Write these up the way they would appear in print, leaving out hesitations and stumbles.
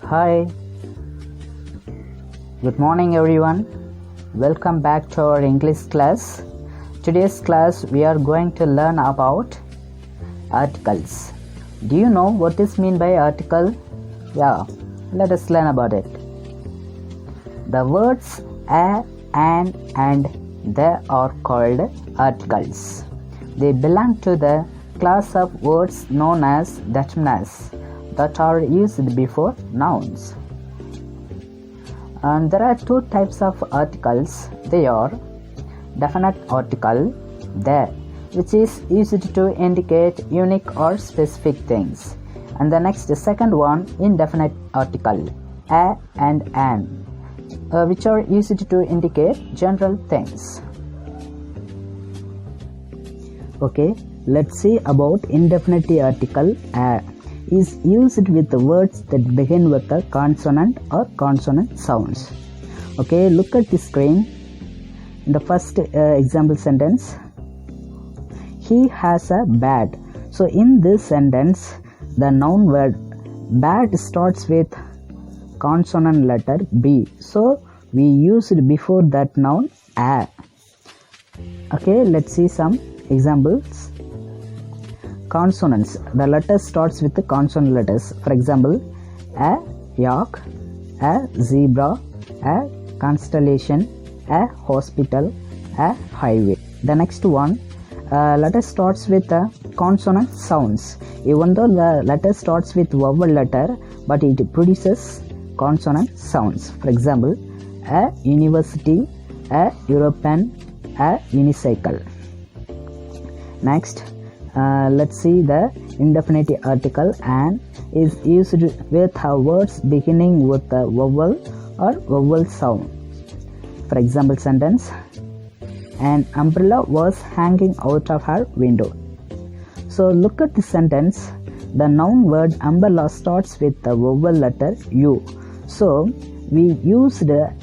Hi, good morning everyone. Welcome back to our English class. Today's class we are going to learn about articles. Do you know what is mean by article? Yeah, let us learn about it. The words a, an and they are called articles. They belong to the class of words known as determinants that are used before nouns. And there are two types of articles. They are definite article, the, which is used to indicate unique or specific things, and the second one, indefinite article, a and an, which are used to indicate general things. Okay, let's see about indefinite article. A is used with the words that begin with a consonant or consonant sounds. Okay, look at the screen. In the first example sentence, he has a bat. So in this sentence, the noun word bat starts with consonant letter B. So we used before that noun a. Okay, let's see some examples. Consonants. The letter starts with the consonant letters. For example, a yak, a zebra, a constellation, a hospital, a highway. The next one, letter starts with consonant sounds. Even though the letter starts with vowel letter, but it produces consonant sounds. For example, a university, a European, a unicycle. Next, let's see the indefinite article an is used with words beginning with a vowel or vowel sound. For example sentence, an umbrella was hanging out of her window. So look at the sentence. The noun word umbrella starts with the vowel letter U. So we used the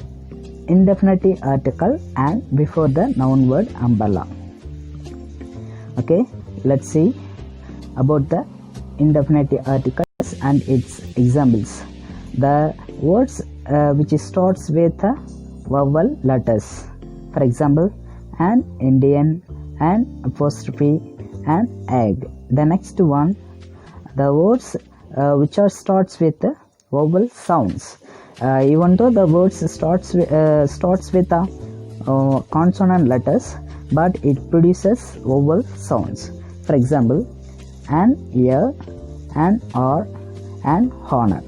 indefinite article an before the noun word umbrella. Okay, let's see about the indefinite articles and its examples. The words which starts with vowel letters. For example, an Indian, an apostrophe, an egg. The next one, the words which are starts with vowel sounds. Even though the words starts with consonant letters, but it produces vowel sounds. For example, an ear, an or, an honor.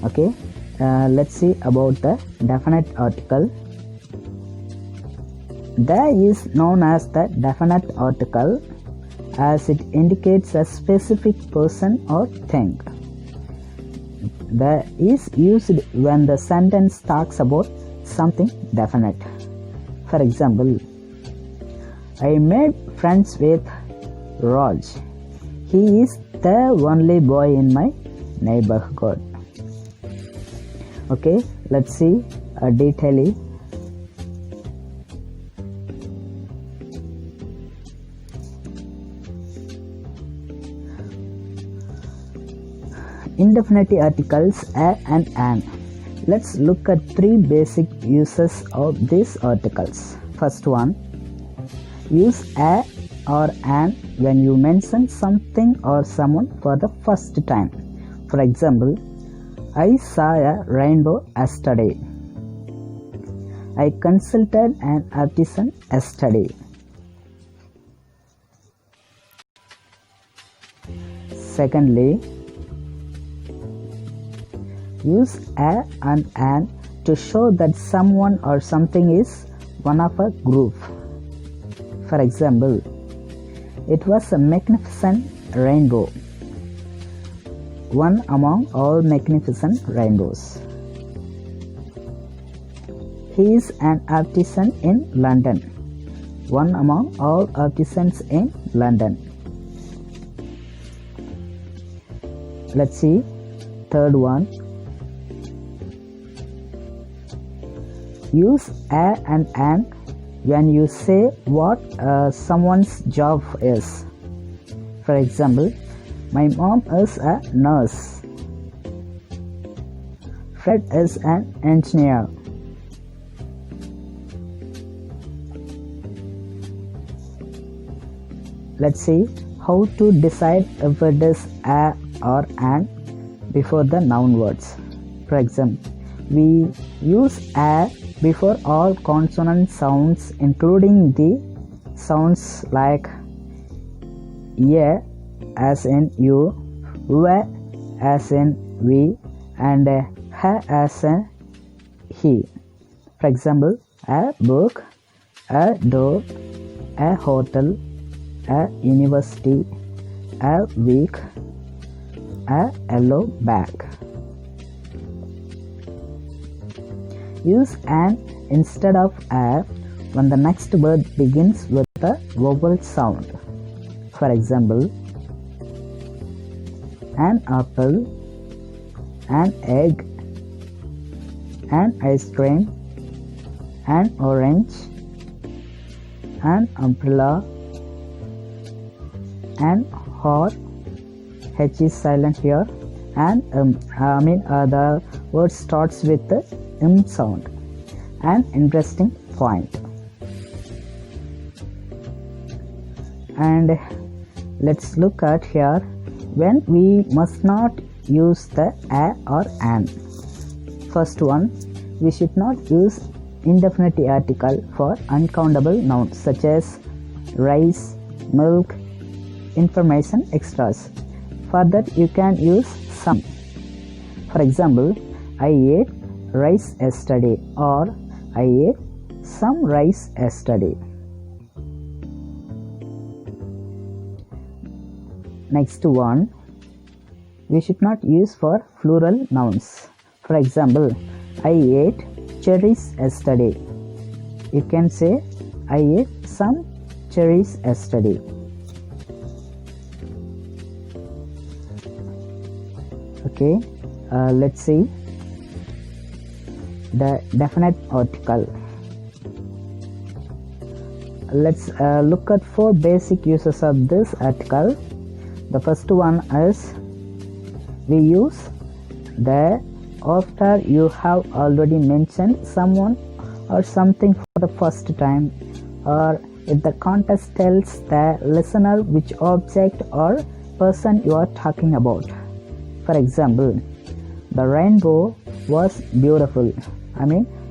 Okay, let's see about the definite article. The is known as the definite article as it indicates a specific person or thing. The is used when the sentence talks about something definite. For example, I made friends with Raj. He is the only boy in my neighborhood. Okay, let's see a detail. Indefinite articles a and an. Let's look at three basic uses of these articles. First one, use a or an when you mention something or someone for the first time. For example, I saw a rainbow yesterday. I consulted an artisan yesterday. Secondly, use a and an to show that someone or something is one of a group. For example, it was a magnificent rainbow, one among all magnificent rainbows. He is an artisan in London, one among all artisans in London. Let's see third one. Use a and an when you say what someone's job is. For example, my mom is a nurse. Fred is an engineer. Let's see how to decide if it is a or an before the noun words. For example, we use a before all consonant sounds including the sounds like ye as in you, we as in we, and ha as in he. For example, a book, a door, a hotel, a university, a week, a yellow bag. Use an instead of a when the next word begins with a vowel sound. For example, an apple, an egg, an ice cream, an orange, an umbrella, an or, H is silent here, and the word starts with the sound. An interesting point. And let's look at here when we must not use the a or an. First one, we should not use indefinite article for uncountable nouns such as rice, milk, information, extras. For that you can use some. For example, I ate rice yesterday, or I ate some rice yesterday. Next one, we should not use for plural nouns. For example, I ate cherries yesterday. You can say I ate some cherries yesterday. Okay, let's see the definite article. Let's look at 4 basic uses of this article. The first one is we use the after you have already mentioned someone or something for the first time, or if the context tells the listener which object or person you are talking about. For example, the rainbow was beautiful,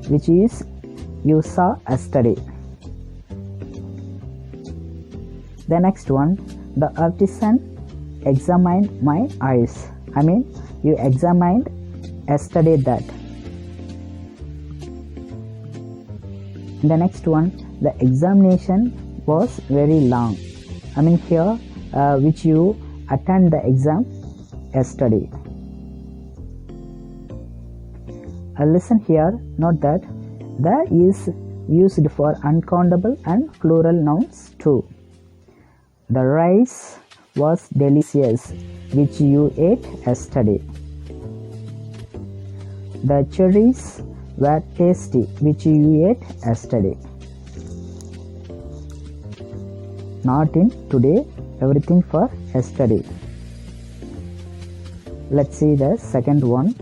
which is you saw yesterday. The next one, the artisan examined my eyes. You examined yesterday that. The next one, the examination was very long. Here, which you attend the exam yesterday. Listen here, note that there is used for uncountable and plural nouns too. The rice was delicious, which you ate yesterday. The cherries were tasty, which you ate yesterday. Not in today, everything for yesterday. Let's see the second one.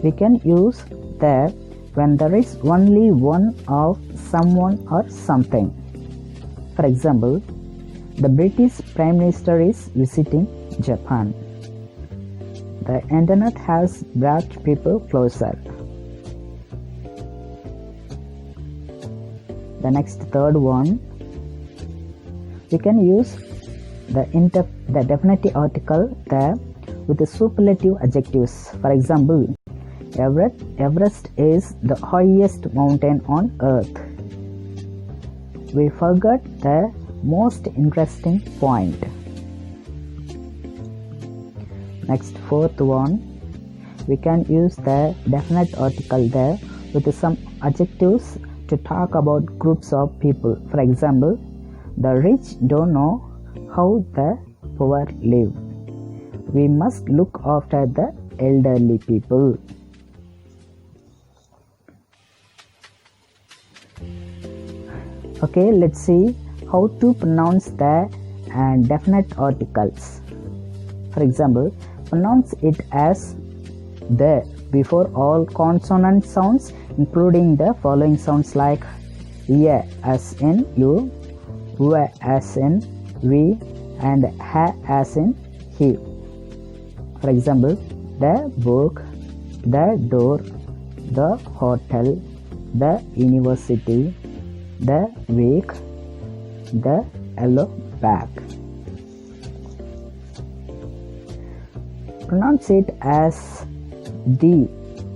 We can use there when there is only one of someone or something. For example, the British Prime Minister is visiting Japan. The internet has brought people closer. The next third one, we can use the definite article there with the superlative adjectives. For example, Everest is the highest mountain on earth. We forgot the most interesting point. Next, fourth one, we can use the definite article there with some adjectives to talk about groups of people. For example, the rich don't know how the poor live. We must look after the elderly people. Okay, let's see how to pronounce the definite articles. For example, pronounce it as the before all consonant sounds, including the following sounds like ya as in you, wa as in we, and ha as in he. For example, the book, the door, the hotel, the university, the week, the yellow bag. Pronounce it as the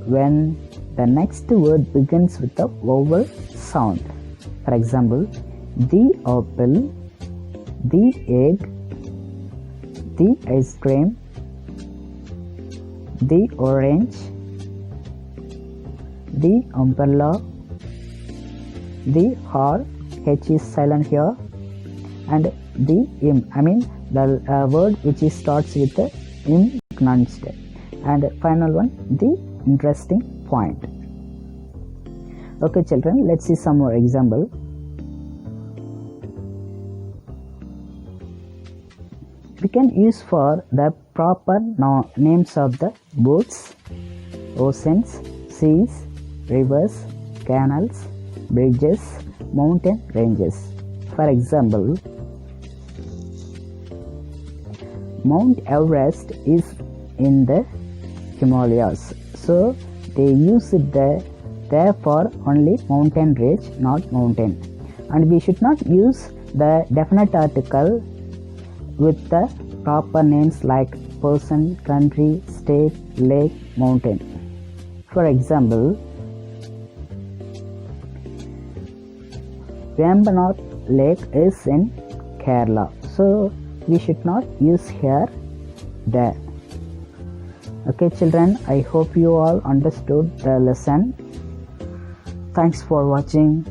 when the next word begins with a vowel sound. For example, the apple, the egg, the ice cream, the orange, the umbrella, the heart, H is silent here, and the im, the word which starts with the im pronounced. And final one, the interesting point. Okay children, let's see some more example. We can use for the proper names of the boats, oceans, seas, rivers, canals, bridges, mountain ranges. For example, Mount Everest is in the Himalayas, so they use it there for only mountain range, not mountain. And we should not use the definite article with the proper names like person, country, state, lake, mountain. For example, Vembanad Lake is in Kerala, so we should not use here there. Okay children, I hope you all understood the lesson. Thanks for watching.